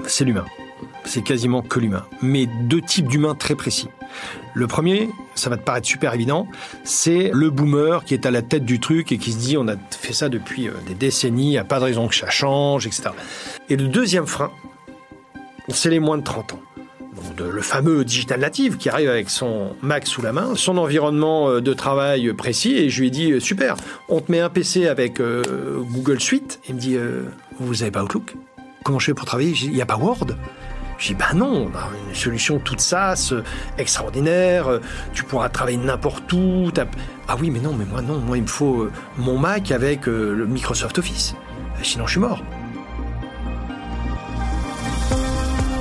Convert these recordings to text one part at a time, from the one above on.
c'est l'humain. C'est quasiment que l'humain. Mais 2 types d'humains très précis. Le premier, ça va te paraître super évident, c'est le boomer qui est à la tête du truc et qui se dit on a fait ça depuis des décennies, il n'y a pas de raison que ça change, etc. Et le deuxième frein, c'est les moins de 30 ans. Donc, le fameux digital native qui arrive avec son Mac sous la main, son environnement de travail précis, et je lui ai dit super, on te met un PC avec Google Suite. Il me dit vous n'avez pas Outlook? Comment je fais pour travailler? Il n'y a pas Word? J'ai dit, non, on a une solution toute SaaS, extraordinaire, tu pourras travailler n'importe où. Ah oui, mais non, moi il me faut mon Mac avec le Microsoft Office. Sinon, je suis mort.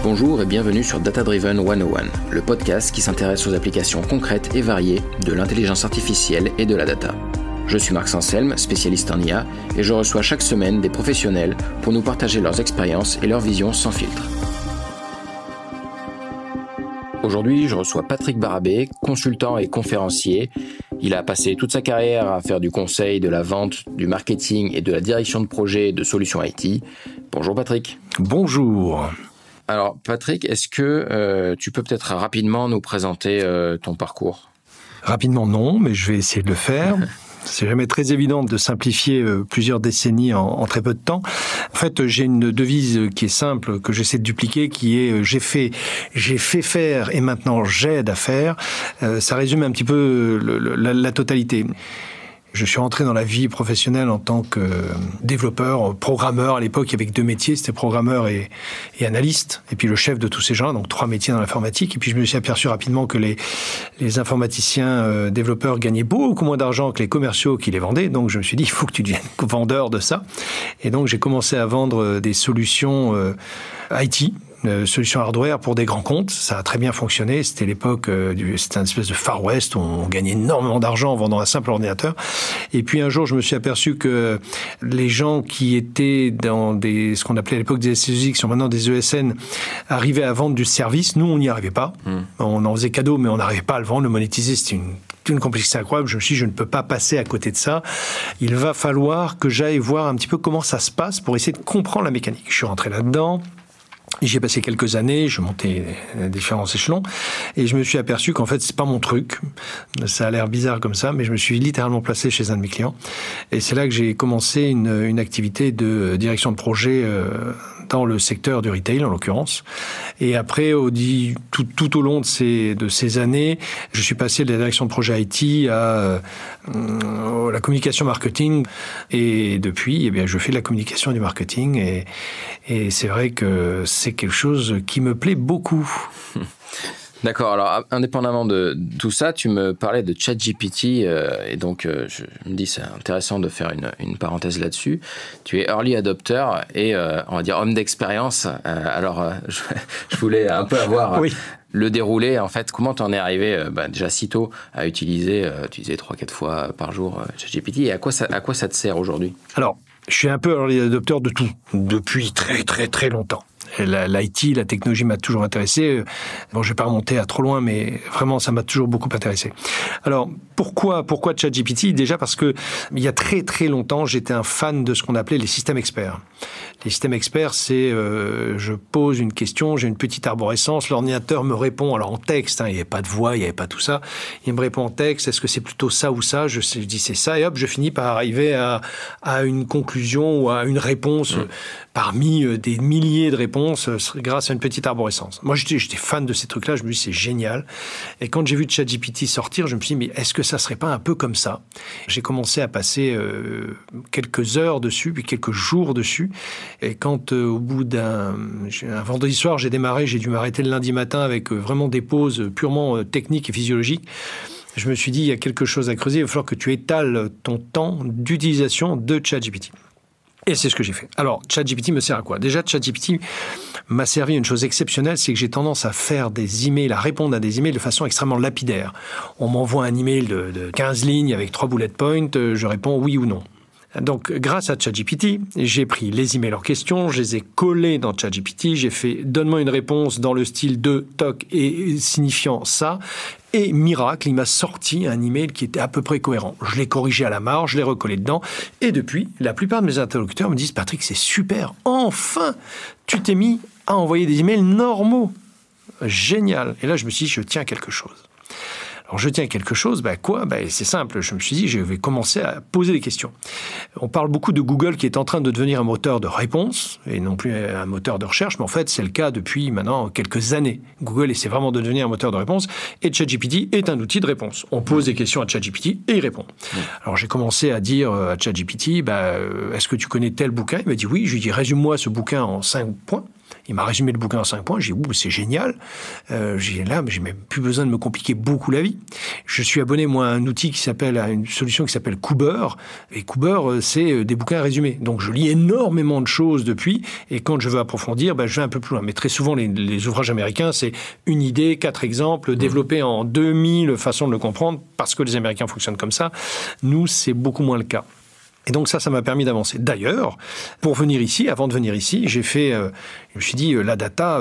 Bonjour et bienvenue sur Data Driven 101, le podcast qui s'intéresse aux applications concrètes et variées de l'intelligence artificielle et de la data. Je suis Marc Sanselme, spécialiste en IA, et je reçois chaque semaine des professionnels pour nous partager leurs expériences et leurs visions sans filtre. Aujourd'hui, je reçois Patrick Barabé, consultant et conférencier. Il a passé toute sa carrière à faire du conseil, de la vente, du marketing et de la direction de projet de solutions IT. Bonjour Patrick. Bonjour. Alors Patrick, est-ce que tu peux peut-être rapidement nous présenter ton parcours ? Rapidement non, mais je vais essayer de le faire. C'est jamais très évident de simplifier plusieurs décennies en très peu de temps. En fait, j'ai une devise qui est simple, que j'essaie de dupliquer, qui est j'ai fait faire et maintenant j'aide à faire. Ça résume un petit peu la totalité. Je suis rentré dans la vie professionnelle en tant que développeur, programmeur. À l'époque, il y avait que 2 métiers, c'était programmeur et analyste. Et puis le chef de tous ces gens, donc 3 métiers dans l'informatique. Et puis je me suis aperçu rapidement que les informaticiens développeurs gagnaient beaucoup moins d'argent que les commerciaux qui les vendaient. Donc je me suis dit, il faut que tu deviennes vendeur de ça. Et donc j'ai commencé à vendre des solutions IT. Solution hardware pour des grands comptes, ça a très bien fonctionné. C'était l'époque, c'était une espèce de Far West où on gagnait énormément d'argent en vendant un simple ordinateur. Et puis un jour, je me suis aperçu que les gens qui étaient dans ce qu'on appelait à l'époque des SS2I, qui sont maintenant des ESN, arrivaient à vendre du service. Nous, on n'y arrivait pas. On en faisait cadeau, mais on n'arrivait pas à le vendre, le monétiser. C'était une complexité incroyable. Je me suis dit, je ne peux pas passer à côté de ça. Il va falloir que j'aille voir un petit peu comment ça se passe pour essayer de comprendre la mécanique. Je suis rentré là-dedans. J'y ai passé quelques années, je montais différents échelons, et je me suis aperçu qu'en fait, c'est pas mon truc. Ça a l'air bizarre comme ça, mais je me suis littéralement placé chez un de mes clients. Et c'est là que j'ai commencé une activité de direction de projet dans le secteur du retail, en l'occurrence. Et après, tout au long de ces années, je suis passé de la direction de projet IT à la communication marketing. Et depuis, eh bien, je fais de la communication et du marketing. Et c'est vrai que c'est quelque chose qui me plaît beaucoup. D'accord, alors indépendamment de tout ça, tu me parlais de ChatGPT et donc je me dis c'est intéressant de faire une parenthèse là-dessus. Tu es early adopter et on va dire homme d'expérience. Alors je voulais un peu avoir le déroulé. En fait, comment tu en es arrivé déjà si tôt à utiliser 3-4 fois par jour ChatGPT et à quoi ça te sert aujourd'hui ? Alors, je suis un peu early adopter de tout, depuis très très très longtemps. L'IT, la technologie m'a toujours intéressé. Bon, je vais pas remonter à trop loin, mais vraiment, ça m'a toujours beaucoup intéressé. Alors, pourquoi ChatGPT ? Déjà parce que il y a très très longtemps, j'étais un fan de ce qu'on appelait les systèmes experts. Les systèmes experts, c'est je pose une question, j'ai une petite arborescence, l'ordinateur me répond, alors en texte, il n'y avait pas de voix, il n'y avait pas tout ça, il me répond en texte, est-ce que c'est plutôt ça ou ça ? Je dis c'est ça, et hop, je finis par arriver à une conclusion ou à une réponse parmi des milliers de réponses grâce à une petite arborescence. Moi, j'étais fan de ces trucs-là, je me dis c'est génial. Et quand j'ai vu ChatGPT sortir, je me suis dit, mais est-ce que ça serait pas un peu comme ça ? J'ai commencé à passer quelques heures dessus, puis quelques jours dessus. Et quand au bout un vendredi soir, j'ai dû m'arrêter le lundi matin avec vraiment des pauses purement techniques et physiologiques, je me suis dit, il y a quelque chose à creuser, il va falloir que tu étales ton temps d'utilisation de ChatGPT. Et c'est ce que j'ai fait. Alors, ChatGPT me sert à quoi ? Déjà, ChatGPT m'a servi à une chose exceptionnelle, c'est que j'ai tendance à faire des emails, à répondre à des emails de façon extrêmement lapidaire. On m'envoie un email de 15 lignes avec 3 bullet points, je réponds oui ou non. Donc, grâce à ChatGPT, j'ai pris les emails en question, je les ai collés dans ChatGPT, j'ai fait « donne-moi une réponse dans le style de toc et signifiant ça ». Et miracle, il m'a sorti un email qui était à peu près cohérent. Je l'ai corrigé à la marge, je l'ai recollé dedans. Et depuis, la plupart de mes interlocuteurs me disent « Patrick, c'est super, enfin, tu t'es mis à envoyer des emails normaux. Génial. Et là, je me suis dit, je tiens quelque chose. Alors, je tiens quelque chose, quoi ? C'est simple, je me suis dit, je vais commencer à poser des questions. On parle beaucoup de Google qui est en train de devenir un moteur de réponse, et non plus un moteur de recherche, mais en fait, c'est le cas depuis maintenant quelques années. Google essaie vraiment de devenir un moteur de réponse, et ChatGPT est un outil de réponse. On pose des questions à ChatGPT et il répond. Alors, j'ai commencé à dire à ChatGPT, est-ce que tu connais tel bouquin ? Il m'a dit oui. Je lui ai dit, résume-moi ce bouquin en 5 points. Il m'a résumé le bouquin en 5 points. J'ai dit, c'est génial. J'ai même plus besoin de me compliquer beaucoup la vie. Je suis abonné, moi, à une solution qui s'appelle Cooper. Et Cooper, c'est des bouquins résumés. Donc, je lis énormément de choses depuis. Et quand je veux approfondir, je vais un peu plus loin. Mais très souvent, les ouvrages américains, c'est une idée, 4 exemples, développés en 2000 façons de le comprendre, parce que les Américains fonctionnent comme ça. Nous, c'est beaucoup moins le cas. Et donc ça m'a permis d'avancer. D'ailleurs, pour venir ici, avant de venir ici, je me suis dit, la data,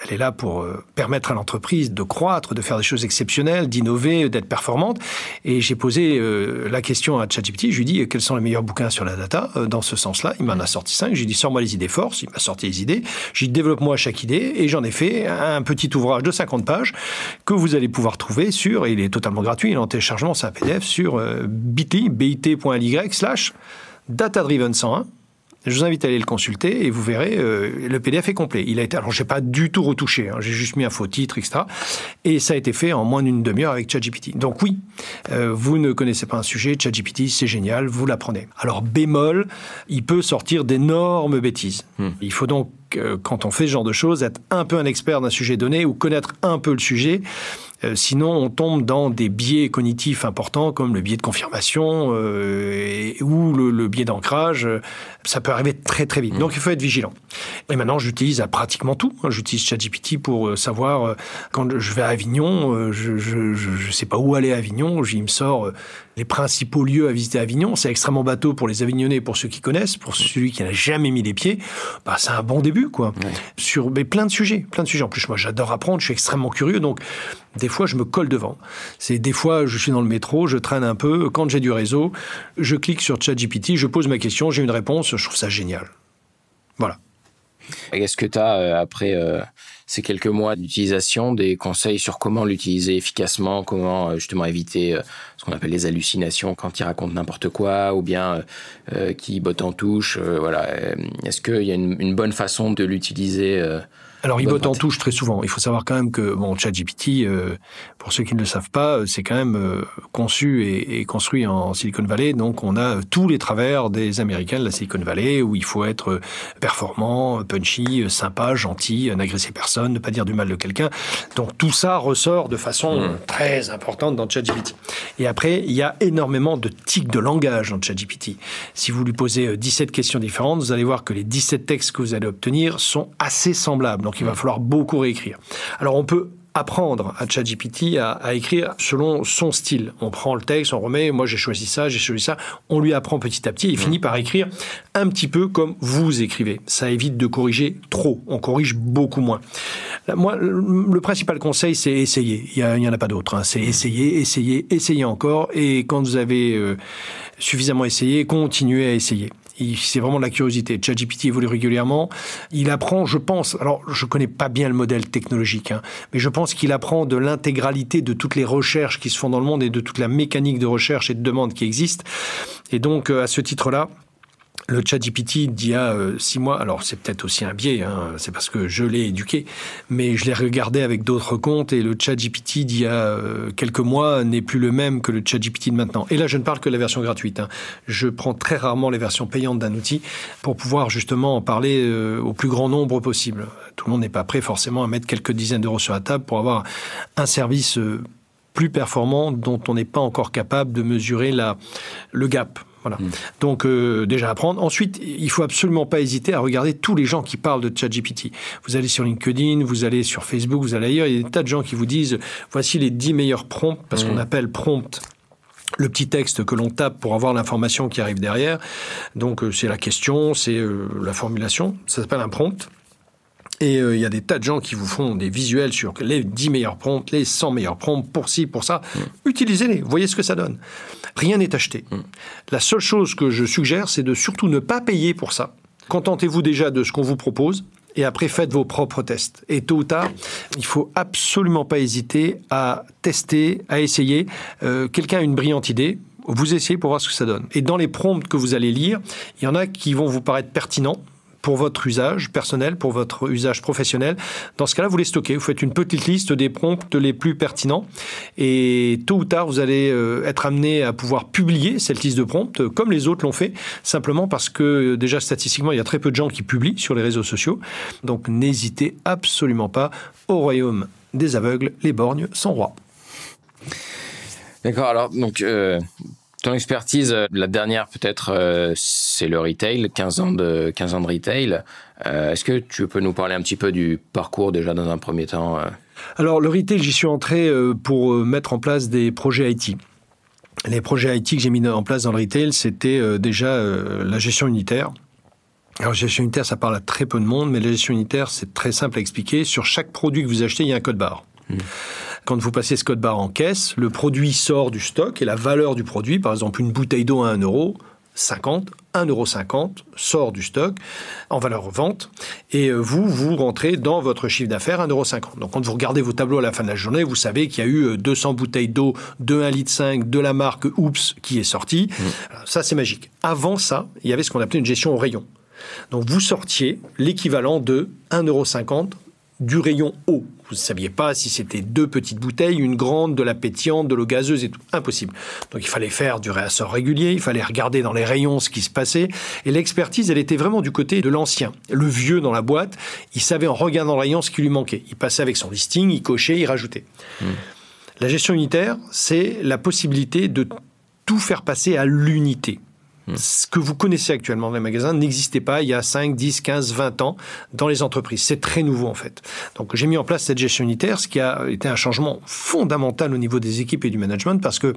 elle est là pour permettre à l'entreprise de croître, de faire des choses exceptionnelles, d'innover, d'être performante. Et j'ai posé la question à ChatGPT. Je lui ai dit, quels sont les meilleurs bouquins sur la data dans ce sens-là ? Il m'en a sorti 5. J'ai dit, sors-moi les idées forces. Il m'a sorti les idées. J'ai dit, développe-moi chaque idée. Et j'en ai fait un petit ouvrage de 50 pages que vous allez pouvoir trouver sur, et il est totalement gratuit, il est en téléchargement, c'est un PDF, sur bit.ly/datadriven 101. Je vous invite à aller le consulter et vous verrez, le PDF est complet. Alors, je n'ai pas du tout retouché, j'ai juste mis un faux titre, etc. Et ça a été fait en moins d'une demi-heure avec ChatGPT. Donc oui, vous ne connaissez pas un sujet, ChatGPT, c'est génial, vous l'apprenez. Alors, bémol, il peut sortir d'énormes bêtises. Il faut donc, quand on fait ce genre de choses, être un peu un expert d'un sujet donné ou connaître un peu le sujet. Sinon, on tombe dans des biais cognitifs importants comme le biais de confirmation ou le biais d'ancrage. Ça peut arriver très très vite. Donc, il faut être vigilant. Et maintenant, j'utilise pratiquement tout. J'utilise ChatGPT pour savoir quand je vais à Avignon, je ne sais pas où aller à Avignon. Il me sort les principaux lieux à visiter à Avignon. C'est extrêmement bateau pour les Avignonnais, pour ceux qui connaissent. Pour celui qui n'a jamais mis les pieds, c'est un bon début, quoi. Ouais. Sur plein de sujets. En plus, moi, j'adore apprendre. Je suis extrêmement curieux. Donc, des fois, je me colle devant. Des fois, je suis dans le métro, je traîne un peu. Quand j'ai du réseau, je clique sur ChatGPT, je pose ma question, j'ai une réponse. Je trouve ça génial. Voilà. Est-ce que tu as, après ces quelques mois d'utilisation, des conseils sur comment l'utiliser efficacement, comment justement éviter ce qu'on appelle les hallucinations quand il raconte n'importe quoi ou bien qui botte en touche voilà. Est-ce qu'il y a une bonne façon de l'utiliser Alors, il botte en touche très souvent. Il faut savoir quand même que ChatGPT, pour ceux qui ne le savent pas, c'est quand même conçu et construit en Silicon Valley. Donc, on a tous les travers des Américains de la Silicon Valley où il faut être performant, punchy, sympa, gentil, n'agresser personne, ne pas dire du mal de quelqu'un. Donc, tout ça ressort de façon très importante dans ChatGPT. Et après, il y a énormément de tics de langage dans ChatGPT. Si vous lui posez 17 questions différentes, vous allez voir que les 17 textes que vous allez obtenir sont assez semblables. Donc, il va falloir beaucoup réécrire. Alors, on peut apprendre à ChatGPT à écrire selon son style. On prend le texte, on remet, moi j'ai choisi ça, on lui apprend petit à petit, il finit par écrire un petit peu comme vous écrivez. Ça évite de corriger trop, on corrige beaucoup moins. Là, moi, le principal conseil, c'est essayer. Il y en a pas d'autre. C'est essayer encore, et quand vous avez suffisamment essayé, continuez à essayer. C'est vraiment de la curiosité. ChatGPT évolue régulièrement. Il apprend, je pense, alors je ne connais pas bien le modèle technologique, mais je pense qu'il apprend de l'intégralité de toutes les recherches qui se font dans le monde et de toute la mécanique de recherche et de demande qui existe. Et donc, à ce titre-là, le ChatGPT d'il y a 6 mois, alors c'est peut-être aussi un biais, c'est parce que je l'ai éduqué, mais je l'ai regardé avec d'autres comptes et le ChatGPT d'il y a quelques mois n'est plus le même que le ChatGPT de maintenant. Et là, je ne parle que de la version gratuite. Je prends très rarement les versions payantes d'un outil pour pouvoir justement en parler au plus grand nombre possible. Tout le monde n'est pas prêt forcément à mettre quelques dizaines d'euros sur la table pour avoir un service plus performant dont on n'est pas encore capable de mesurer le gap. Voilà. Donc, déjà apprendre. Ensuite, il ne faut absolument pas hésiter à regarder tous les gens qui parlent de ChatGPT. Vous allez sur LinkedIn, vous allez sur Facebook, vous allez ailleurs. Il y a des tas de gens qui vous disent « Voici les 10 meilleurs prompts », parce qu'on appelle prompt le petit texte que l'on tape pour avoir l'information qui arrive derrière. Donc, c'est la question, c'est la formulation. Ça s'appelle un prompt. Et il y a des tas de gens qui vous font des visuels sur les 10 meilleurs prompts, les 100 meilleurs prompts, pour ci, pour ça. Utilisez-les, voyez ce que ça donne. Rien n'est acheté. La seule chose que je suggère, c'est de surtout ne pas payer pour ça. Contentez-vous déjà de ce qu'on vous propose et après faites vos propres tests. Et tôt ou tard, il faut absolument pas hésiter à tester, à essayer. Quelqu'un a une brillante idée, vous essayez pour voir ce que ça donne. Et dans les prompts que vous allez lire, il y en a qui vont vous paraître pertinents pour votre usage personnel, pour votre usage professionnel. Dans ce cas-là, vous les stockez. Vous faites une petite liste des prompts les plus pertinents. Et tôt ou tard, vous allez être amené à pouvoir publier cette liste de prompts, comme les autres l'ont fait, simplement parce que déjà statistiquement, il y a très peu de gens qui publient sur les réseaux sociaux. Donc n'hésitez absolument pas. Au royaume des aveugles, les borgnes sont rois. D'accord, alors donc ton expertise, la dernière peut-être, c'est le retail, 15 ans de retail. Est-ce que tu peux nous parler un petit peu du parcours déjà dans un premier temps Alors le retail, j'y suis entré pour mettre en place des projets IT. Les projets IT que j'ai mis en place dans le retail, c'était déjà la gestion unitaire. Alors, la gestion unitaire, ça parle à très peu de monde, mais la gestion unitaire, c'est très simple à expliquer. Sur chaque produit que vous achetez, il y a un code barre. Quand vous passez ce code barre en caisse, le produit sort du stock et la valeur du produit, par exemple une bouteille d'eau à 1,50 €, sort du stock en valeur vente et vous rentrez dans votre chiffre d'affaires 1,50 €. Donc quand vous regardez vos tableaux à la fin de la journée, vous savez qu'il y a eu 200 bouteilles d'eau de 1,5 litre de la marque Oops qui est sortie. Alors, ça, c'est magique. Avant ça, il y avait ce qu'on appelait une gestion au rayon. Donc vous sortiez l'équivalent de 1,50 € du rayon eau. Vous ne saviez pas si c'était 2 petites bouteilles, une grande, de la pétillante, de l'eau gazeuse et tout. Impossible. Donc il fallait faire du réassort régulier, il fallait regarder dans les rayons ce qui se passait. Et l'expertise, elle était vraiment du côté de l'ancien. Le vieux dans la boîte, il savait en regardant le rayon ce qui lui manquait. Il passait avec son listing, il cochait, il rajoutait. La gestion unitaire, c'est la possibilité de tout faire passer à l'unité. Ce que vous connaissez actuellement dans les magasins n'existait pas il y a 5, 10, 15, 20 ans dans les entreprises. C'est très nouveau en fait. Donc j'ai mis en place cette gestion unitaire, ce qui a été un changement fondamental au niveau des équipes et du management parce que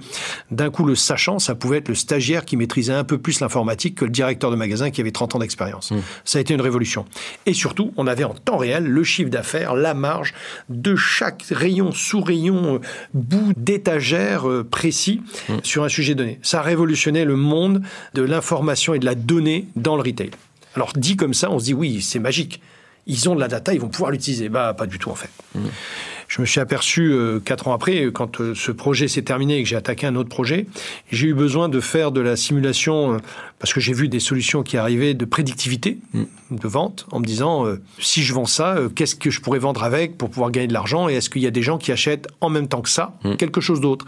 d'un coup le sachant, ça pouvait être le stagiaire qui maîtrisait un peu plus l'informatique que le directeur de magasin qui avait 30 ans d'expérience. Ça a été une révolution. Et surtout, on avait en temps réel le chiffre d'affaires, la marge de chaque rayon, sous-rayon, bout d'étagère précis sur un sujet donné. Ça a révolutionné le monde de l'information et de la donnée dans le retail. Alors, dit comme ça, on se dit, oui, c'est magique. Ils ont de la data, ils vont pouvoir l'utiliser. Bah, pas du tout, en fait. Je me suis aperçu 4 ans après, quand ce projet s'est terminé et que j'ai attaqué un autre projet, j'ai eu besoin de faire de la simulation, parce que j'ai vu des solutions qui arrivaient de prédictivité de vente, en me disant, si je vends ça, qu'est-ce que je pourrais vendre avec pour pouvoir gagner de l'argent et est-ce qu'il y a des gens qui achètent en même temps que ça quelque chose d'autre?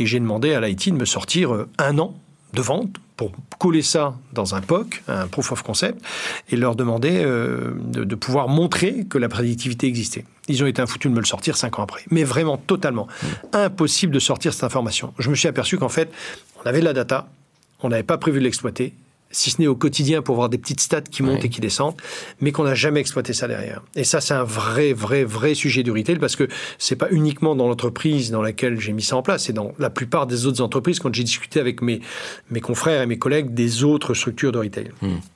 Et j'ai demandé à l'IT de me sortir 1 an de vente pour coller ça dans un POC, un Proof of Concept, et leur demander de pouvoir montrer que la prédictivité existait. Ils ont été infoutus de me le sortir 5 ans après. Mais vraiment, totalement. Impossible de sortir cette information. Je me suis aperçu qu'en fait, on avait de la data, on n'avait pas prévu de l'exploiter, si ce n'est au quotidien pour voir des petites stats qui montent et qui descendent, mais qu'on n'a jamais exploité ça derrière. Et ça, c'est un vrai sujet du retail parce que c'est pas uniquement dans l'entreprise dans laquelle j'ai mis ça en place, c'est dans la plupart des autres entreprises quand j'ai discuté avec mes confrères et mes collègues des autres structures de retail.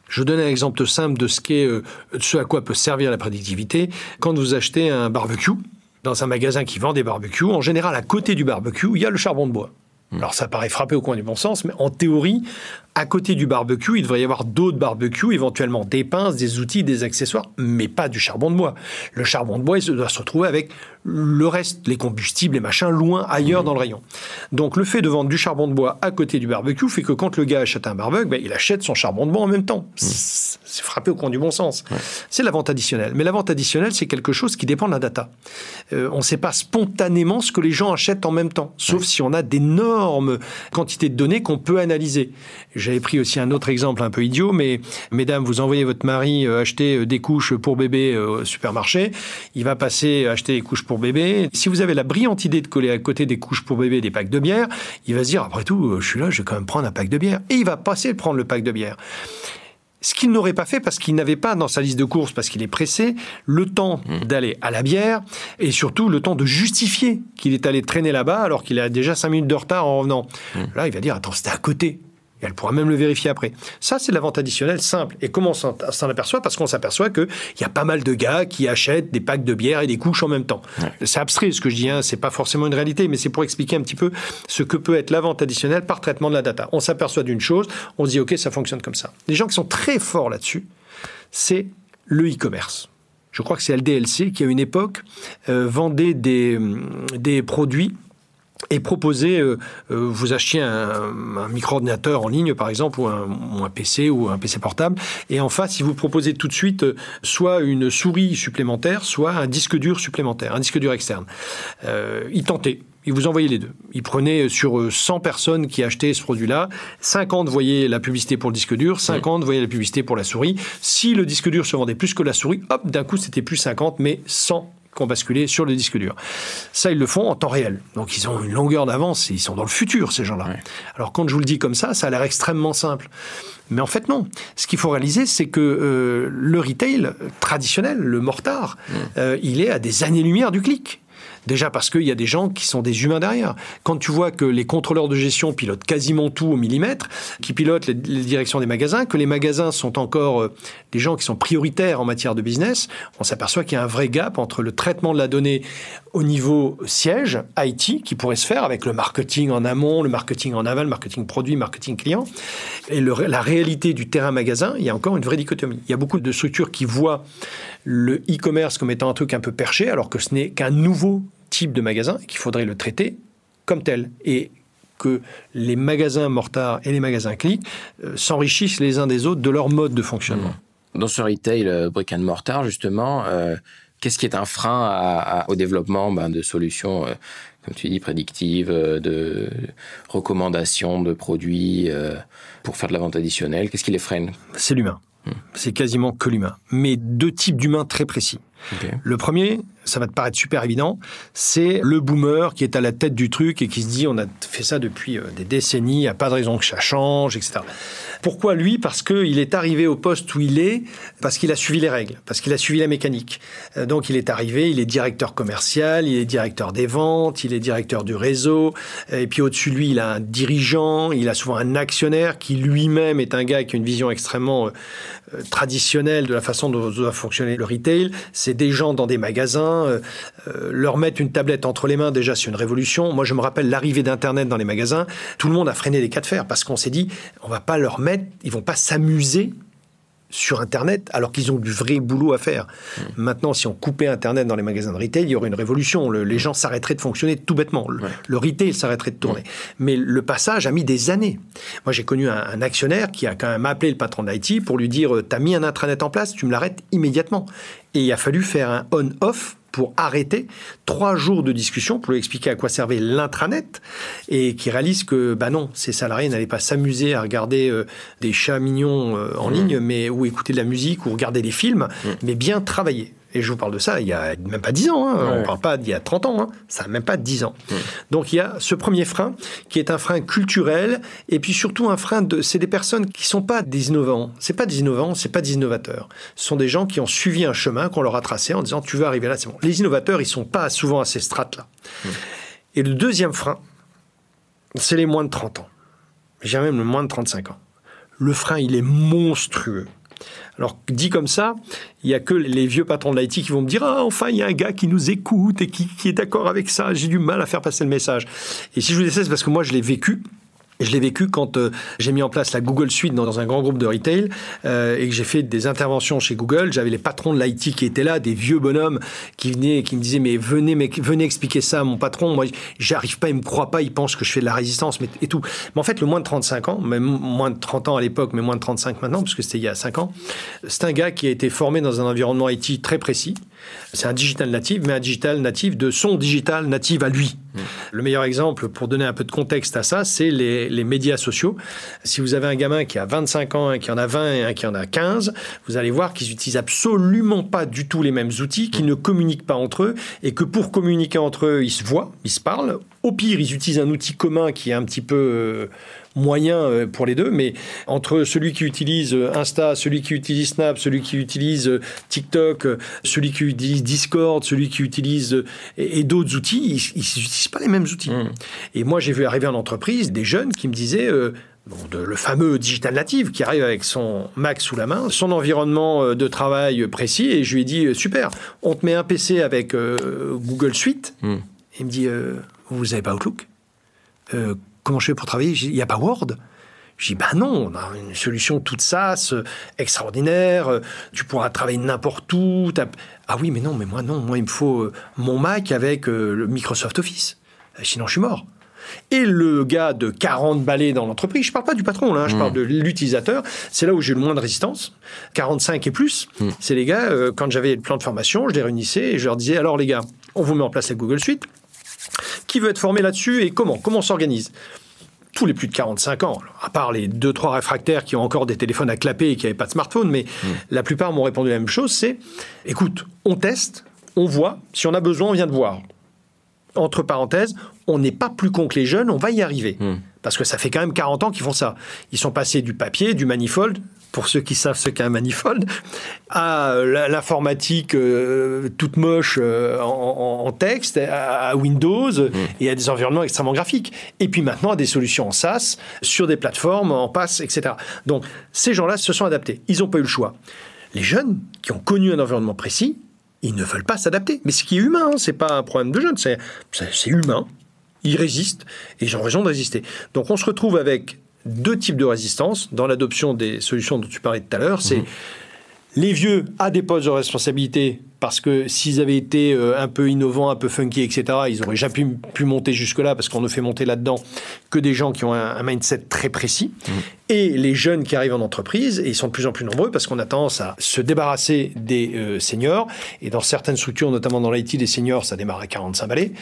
Je donne un exemple simple de ce à quoi peut servir la prédictivité. Quand vous achetez un barbecue, dans un magasin qui vend des barbecues, en général, à côté du barbecue, il y a le charbon de bois. Alors ça paraît frapper au coin du bon sens, mais en théorie, à côté du barbecue, il devrait y avoir d'autres barbecues, éventuellement des pinces, des outils, des accessoires, mais pas du charbon de bois. Le charbon de bois, il doit se retrouver avec le reste, les combustibles, les machins, loin ailleurs dans le rayon. Donc le fait de vendre du charbon de bois à côté du barbecue fait que quand le gars achète un barbecue, il achète son charbon de bois en même temps. C'est frappé au coin du bon sens. C'est la vente additionnelle. Mais la vente additionnelle, c'est quelque chose qui dépend de la data. On ne sait pas spontanément ce que les gens achètent en même temps, sauf si on a d'énormes quantités de données qu'on peut analyser. J'avais pris aussi un autre exemple un peu idiot, mais mesdames, vous envoyez votre mari acheter des couches pour bébé au supermarché, il va passer acheter des couches pour bébé. Si vous avez la brillante idée de coller à côté des couches pour bébé des packs de bière, il va se dire, après tout, je suis là, je vais quand même prendre un pack de bière. Et il va passer prendre le pack de bière. Ce qu'il n'aurait pas fait parce qu'il n'avait pas dans sa liste de courses, parce qu'il est pressé, le temps d'aller à la bière et surtout le temps de justifier qu'il est allé traîner là-bas alors qu'il a déjà 5 minutes de retard en revenant. Là, il va dire, attends, c'était à côté. Et elle pourra même le vérifier après. Ça, c'est la vente additionnelle simple. Et comment on s'en aperçoit? Parce qu'on s'aperçoit qu'il y a pas mal de gars qui achètent des packs de bière et des couches en même temps. C'est abstrait ce que je dis, c'est pas forcément une réalité, mais c'est pour expliquer un petit peu ce que peut être la vente additionnelle par traitement de la data. On s'aperçoit d'une chose, on se dit, OK, ça fonctionne comme ça. Les gens qui sont très forts là-dessus, c'est le e-commerce. je crois que c'est LDLC, qui à une époque vendait des produits et proposait, vous achetiez un micro-ordinateur en ligne, par exemple, ou un PC ou un PC portable, et en face, il vous proposait tout de suite soit une souris supplémentaire, soit un disque dur supplémentaire, un disque dur externe. Il tentait. Il vous envoyait les deux. Il prenait sur 100 personnes qui achetaient ce produit-là, 50 voyaient la publicité pour le disque dur, 50 voyaient la publicité pour la souris. Si le disque dur se vendait plus que la souris, hop, d'un coup, c'était plus 50, mais 100 qui ont basculé sur le disque dur. Ça, ils le font en temps réel. Donc, ils ont une longueur d'avance. Ils sont dans le futur, ces gens-là. Ouais. Alors, quand je vous le dis comme ça a l'air extrêmement simple. Mais en fait, non. Ce qu'il faut réaliser, c'est que le retail traditionnel, le mortar, il est à des années-lumière du clic. Déjà parce qu'il y a des gens qui sont des humains derrière. Quand tu vois que les contrôleurs de gestion pilotent quasiment tout au millimètre, qui pilotent les directions des magasins, que les magasins sont encore des gens qui sont prioritaires en matière de business, on s'aperçoit qu'il y a un vrai gap entre le traitement de la donnée au niveau siège, IT, qui pourrait se faire avec le marketing en amont, le marketing en aval, le marketing produit, le marketing client, et la réalité du terrain magasin, il y a encore une vraie dichotomie. Il y a beaucoup de structures qui voient le e-commerce comme étant un truc un peu perché, alors que ce n'est qu'un nouveau type de magasin et qu'il faudrait le traiter comme tel. Et que les magasins mortars et les magasins clics s'enrichissent les uns des autres de leur mode de fonctionnement. Dans ce retail brick and mortar, justement, qu'est-ce qui est un frein au développement de solutions, comme tu dis, prédictives, de recommandations de produits pour faire de la vente additionnelle? Qu'est-ce qui les freine? C'est l'humain. C'est quasiment que l'humain. Mais deux types d'humains très précis. Okay. Le premier, ça va te paraître super évident, c'est le boomer qui est à la tête du truc et qui se dit on a fait ça depuis des décennies, il n'y a pas de raison que ça change, etc. Pourquoi lui? Parce qu'il est arrivé au poste où il est, parce qu'il a suivi les règles, parce qu'il a suivi la mécanique. Donc il est arrivé, il est directeur commercial, il est directeur des ventes, il est directeur du réseau, et puis au-dessus de lui, il a un dirigeant, il a souvent un actionnaire qui lui-même est un gars qui a une vision extrêmement traditionnelle de la façon dont doit fonctionner le retail. C'est des gens dans des magasins, leur mettre une tablette entre les mains, déjà c'est une révolution. Moi je me rappelle l'arrivée d'Internet dans les magasins, tout le monde a freiné les cas de fer parce qu'on s'est dit on va pas leur mettre, ils vont pas s'amuser sur Internet alors qu'ils ont du vrai boulot à faire. Maintenant, si on coupait Internet dans les magasins de retail, il y aurait une révolution. Les gens s'arrêteraient de fonctionner tout bêtement. Le retail s'arrêterait de tourner. Mais le passage a mis des années. Moi, j'ai connu un actionnaire qui a quand même appelé le patron de l'IT pour lui dire « T'as mis un intranet en place, tu me l'arrêtes immédiatement. » Et il a fallu faire un on-off pour arrêter 3 jours de discussion pour lui expliquer à quoi servait l'intranet et qui réalise que non, ces salariés n'allaient pas s'amuser à regarder des chats mignons en ligne, ou écouter de la musique ou regarder des films, mais bien travailler. Et je vous parle de ça il n'y a même pas 10 ans. On ne parle pas d'il y a 30 ans. Ça n'a même pas 10 ans. Donc, il y a ce premier frein qui est un frein culturel et puis surtout un frein c'est des personnes qui ne sont pas des innovants. Ce n'est pas des innovants, ce n'est pas des innovateurs. Ce sont des gens qui ont suivi un chemin qu'on leur a tracé en disant « Tu veux arriver là, c'est bon ». Les innovateurs, ils ne sont pas souvent à ces strates-là. Et le deuxième frein, c'est les moins de 30 ans. J'ai même le moins de 35 ans. Le frein, il est monstrueux. Alors, dit comme ça, il n'y a que les vieux patrons de l'IT qui vont me dire « Ah, enfin, il y a un gars qui nous écoute et qui est d'accord avec ça. J'ai du mal à faire passer le message. » Et si je vous dis ça, c'est parce que moi, je l'ai vécu. Et je l'ai vécu quand j'ai mis en place la Google Suite dans un grand groupe de retail et que j'ai fait des interventions chez Google. J'avais les patrons de l'IT qui étaient là, des vieux bonhommes qui venaient et qui me disaient « Mais venez expliquer ça à mon patron. Moi, j'arrive pas, il me croit pas, il pense que je fais de la résistance et tout. » Mais en fait, le moins de 35 ans, même moins de 30 ans à l'époque, mais moins de 35 maintenant, parce que c'était il y a 5 ans, c'est un gars qui a été formé dans un environnement IT très précis. C'est un digital native, mais un digital native de son digital native à lui. Le meilleur exemple, pour donner un peu de contexte à ça, c'est les médias sociaux. Si vous avez un gamin qui a 25 ans, un qui en a 20 et un qui en a 15, vous allez voir qu'ils n'utilisent absolument pas du tout les mêmes outils, qu'ils ne communiquent pas entre eux, et que pour communiquer entre eux, ils se voient, ils se parlent. Au pire, ils utilisent un outil commun qui est un petit peu moyen pour les deux, mais entre celui qui utilise Insta, celui qui utilise Snap, celui qui utilise TikTok, celui qui utilise Discord, celui qui utilise et d'autres outils, ils n'utilisent pas les mêmes outils. Et moi, j'ai vu arriver en entreprise des jeunes qui me disaient... le fameux digital native qui arrive avec son Mac sous la main, son environnement de travail précis, et je lui ai dit super, on te met un PC avec Google Suite. Il me dit vous n'avez pas Outlook, comment je fais pour travailler? Il n'y a pas Word. Je dis, non, on a une solution toute SaaS, extraordinaire, tu pourras travailler n'importe où. Ah oui, mais non, moi il me faut mon Mac avec le Microsoft Office. Sinon, je suis mort. Et le gars de 40 balais dans l'entreprise, je ne parle pas du patron, là, je parle de l'utilisateur, c'est là où j'ai le moins de résistance, 45 et plus, c'est les gars, quand j'avais le plan de formation, je les réunissais et je leur disais, alors les gars, on vous met en place la Google Suite, qui veut être formé là-dessus et comment on s'organise? Tous les plus de 45 ans, à part les 2-3 réfractaires qui ont encore des téléphones à clapper et qui n'avaient pas de smartphone, mais la plupart m'ont répondu la même chose, c'est, écoute, on teste, on voit, si on a besoin, on vient de voir. Entre parenthèses, on n'est pas plus con que les jeunes, on va y arriver. Parce que ça fait quand même 40 ans qu'ils font ça. Ils sont passés du papier, du manifold, pour ceux qui savent ce qu'est un manifold, à l'informatique toute moche en texte, à Windows, et à des environnements extrêmement graphiques. Et puis maintenant, à des solutions en SaaS, sur des plateformes, en PaaS, etc. Donc, ces gens-là se sont adaptés. Ils n'ont pas eu le choix. Les jeunes qui ont connu un environnement précis, ils ne veulent pas s'adapter. Mais ce qui est humain, ce n'est pas un problème de jeunes, c'est humain. Ils résistent, et ils ont raison de résister. Donc on se retrouve avec 2 types de résistance dans l'adoption des solutions dont tu parlais tout à l'heure. C'est les vieux à des postes de responsabilité, parce que s'ils avaient été un peu innovants, un peu funky, etc., ils n'auraient jamais pu monter jusque-là, parce qu'on ne fait monter là-dedans que des gens qui ont un mindset très précis. Et les jeunes qui arrivent en entreprise, et ils sont de plus en plus nombreux, parce qu'on a tendance à se débarrasser des seniors. Et dans certaines structures, notamment dans l'IT, les seniors, ça démarre à 45 balais,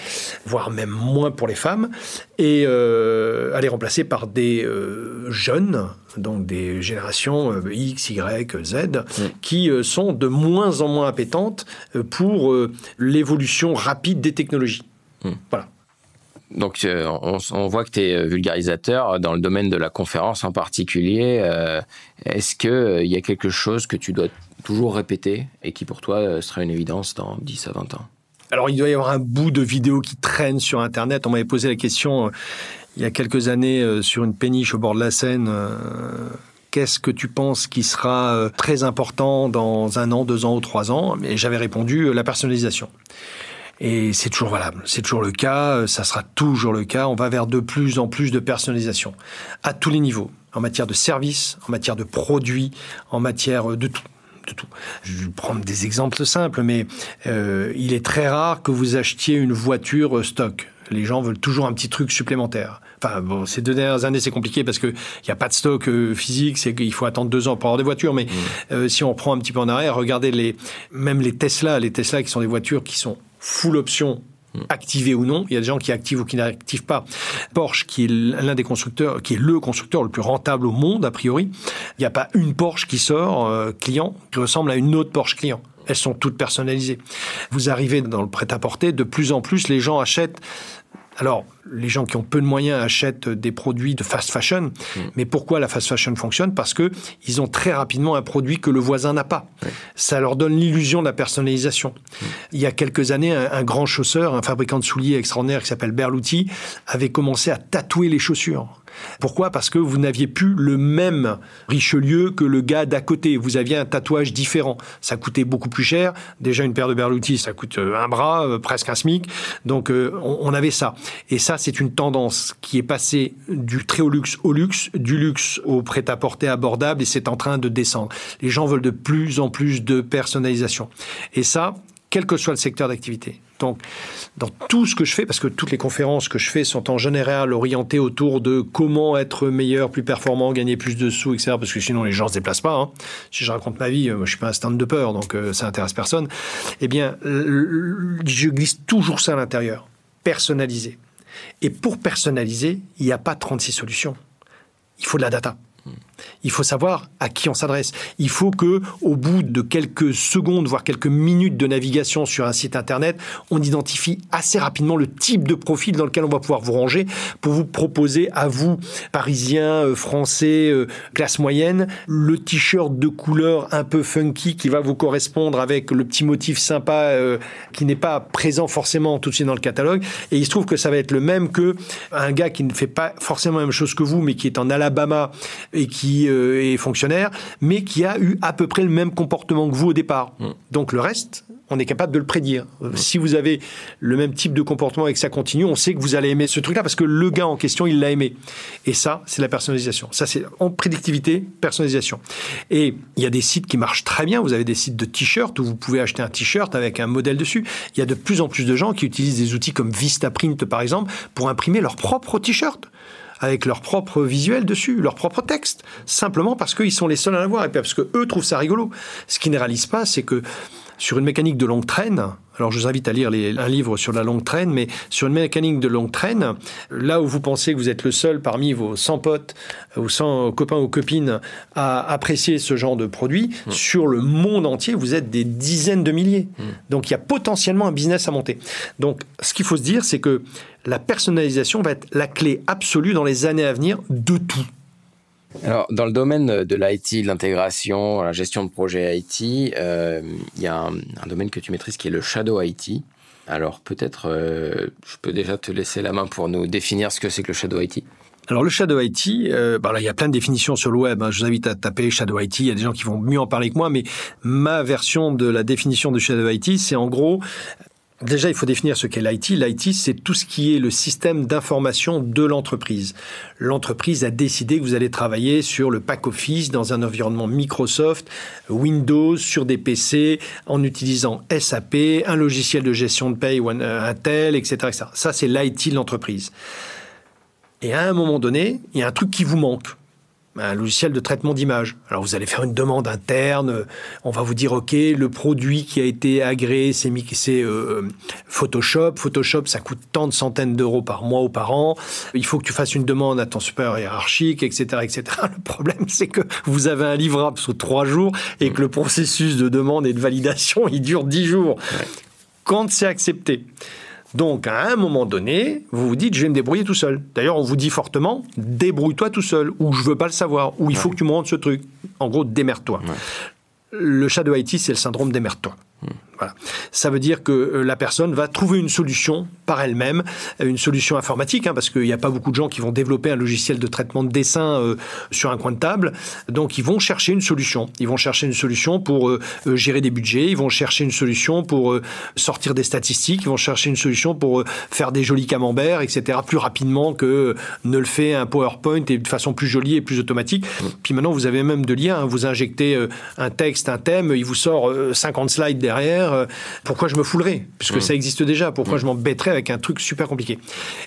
voire même moins pour les femmes, et à les remplacer par des jeunes, donc des générations X, Y, Z, qui sont de moins en moins appétentes pour l'évolution rapide des technologies. Voilà. Donc, on voit que tu es vulgarisateur dans le domaine de la conférence en particulier. Est-ce qu'il y a quelque chose que tu dois toujours répéter et qui, pour toi, serait une évidence dans 10 à 20 ans? Alors, il doit y avoir un bout de vidéo qui traîne sur Internet. On m'avait posé la question il y a quelques années sur une péniche au bord de la Seine. Qu'est-ce que tu penses qui sera très important dans 1 an, 2 ans ou 3 ans? Et j'avais répondu la personnalisation. Et c'est toujours valable, c'est toujours le cas, ça sera toujours le cas. On va vers de plus en plus de personnalisation à tous les niveaux, en matière de services, en matière de produits, en matière de tout. Je vais prendre des exemples simples, mais il est très rare que vous achetiez une voiture stock. Les gens veulent toujours un petit truc supplémentaire. Enfin, bon, ces 2 dernières années, c'est compliqué parce qu'il n'y a pas de stock physique, c'est qu'il faut attendre 2 ans pour avoir des voitures. Mais si on reprend un petit peu en arrière, regardez même les Tesla qui sont des voitures qui sont full option, activées ou non. Il y a des gens qui activent ou qui n'activent pas. Porsche, qui est l'un des constructeurs, qui est le constructeur le plus rentable au monde, a priori. Il n'y a pas une Porsche qui sort client qui ressemble à une autre Porsche client. Elles sont toutes personnalisées. Vous arrivez dans le prêt-à-porter, de plus en plus, les gens achètent. Alors, les gens qui ont peu de moyens achètent des produits de fast fashion. Mais pourquoi la fast fashion fonctionne? Parce qu'ils ont très rapidement un produit que le voisin n'a pas. Ça leur donne l'illusion de la personnalisation. Il y a quelques années, un grand chausseur, un fabricant de souliers extraordinaire qui s'appelle Berluti, avait commencé à tatouer les chaussures. Pourquoi? Parce que vous n'aviez plus le même Richelieu que le gars d'à côté. Vous aviez un tatouage différent. Ça coûtait beaucoup plus cher. Déjà, une paire de Berluti, ça coûte un bras, presque un SMIC. Donc, on avait ça. Et ça, c'est une tendance qui est passée du très haut luxe au luxe, du luxe au prêt-à-porter abordable, et c'est en train de descendre. Les gens veulent de plus en plus de personnalisation. Et ça, quel que soit le secteur d'activité. Donc, dans tout ce que je fais, parce que toutes les conférences que je fais sont en général orientées autour de comment être meilleur, plus performant, gagner plus de sous, etc. Parce que sinon, les gens ne se déplacent pas. Hein. Si je raconte ma vie, je ne suis pas un stand-upper, donc ça n'intéresse personne. Eh bien, je glisse toujours ça à l'intérieur. Personnaliser. Et pour personnaliser, il n'y a pas 36 solutions. Il faut de la data. Il faut savoir à qui on s'adresse. Il faut que, au bout de quelques secondes, voire quelques minutes de navigation sur un site internet, on identifie assez rapidement le type de profil dans lequel on va pouvoir vous ranger pour vous proposer à vous, Parisiens, Français, classe moyenne, le t-shirt de couleur un peu funky qui va vous correspondre avec le petit motif sympa qui n'est pas présent forcément tout de suite dans le catalogue. Et il se trouve que ça va être le même que un gars qui ne fait pas forcément la même chose que vous, mais qui est en Alabama et qui est fonctionnaire, mais qui a eu à peu près le même comportement que vous au départ. Donc le reste, On est capable de le prédire. Si vous avez le même type de comportement et que ça continue, on sait que vous allez aimer ce truc-là parce que le gars en question, il l'a aimé. Et ça, c'est la personnalisation. Ça, c'est en prédictivité, personnalisation. Et il y a des sites qui marchent très bien. Vous avez des sites de t-shirts où vous pouvez acheter un t-shirt avec un modèle dessus. Il y a de plus en plus de gens qui utilisent des outils comme Vistaprint, par exemple, pour imprimer leur propre t-shirt, avec leur propre visuel dessus, leur propre texte, simplement parce qu'ils sont les seuls à l'avoir et parce qu'eux trouvent ça rigolo. Ce qu'ils ne réalisent pas, c'est que sur une mécanique de longue traîne, alors je vous invite à lire un livre sur la longue traîne, mais sur une mécanique de longue traîne, là où vous pensez que vous êtes le seul parmi vos 100 potes ou 100 copains ou copines à apprécier ce genre de produit, sur le monde entier, vous êtes des dizaines de milliers. Donc il y a potentiellement un business à monter. Donc ce qu'il faut se dire, c'est que la personnalisation va être la clé absolue dans les années à venir de tout. Alors, dans le domaine de l'IT, de l'intégration, la gestion de projets IT, il y a un domaine que tu maîtrises qui est le Shadow IT. Alors, peut-être, je peux déjà te laisser la main pour nous définir ce que c'est que le Shadow IT. Alors, le Shadow IT, là, il y a plein de définitions sur le web. Je vous invite à taper Shadow IT. Il y a des gens qui vont mieux en parler que moi, mais ma version de la définition de Shadow IT, c'est en gros... Déjà, il faut définir ce qu'est l'IT. L'IT, c'est tout ce qui est le système d'information de l'entreprise. L'entreprise a décidé que vous allez travailler sur le pack-office dans un environnement Microsoft, Windows, sur des PC, en utilisant SAP, un logiciel de gestion de paye ou un tel, etc., etc. Ça, c'est l'IT de l'entreprise. Et à un moment donné, il y a un truc qui vous manque. Un logiciel de traitement d'image. Alors, vous allez faire une demande interne. On va vous dire, OK, le produit qui a été agréé, c'est Photoshop. Photoshop, ça coûte tant de centaines d'euros par mois ou par an. Il faut que tu fasses une demande à ton supérieur hiérarchique, etc., etc. Le problème, c'est que vous avez un livrable sous 3 jours et que le processus de demande et de validation, il dure 10 jours. Ouais. Quand c'est accepté. Donc, à un moment donné, vous vous dites, je vais me débrouiller tout seul. D'ailleurs, on vous dit fortement, débrouille-toi tout seul, ou je veux pas le savoir, ou il faut que tu me rendes ce truc. En gros, démerde-toi. Ouais. Le Shadow IT, c'est le syndrome démerde-toi. Voilà. Ça veut dire que la personne va trouver une solution par elle-même, une solution informatique, parce qu'il n'y a pas beaucoup de gens qui vont développer un logiciel de traitement de dessin sur un coin de table. Donc, ils vont chercher une solution. Ils vont chercher une solution pour gérer des budgets. Ils vont chercher une solution pour sortir des statistiques. Ils vont chercher une solution pour faire des jolis camemberts, etc. plus rapidement que ne le fait un PowerPoint et de façon plus jolie et plus automatique. Puis maintenant, vous avez même de l'IA. Vous injectez un texte, un thème, il vous sort 50 slides derrière. Pourquoi je me foulerais? Puisque ça existe déjà. Pourquoi je m'embêterais avec un truc super compliqué?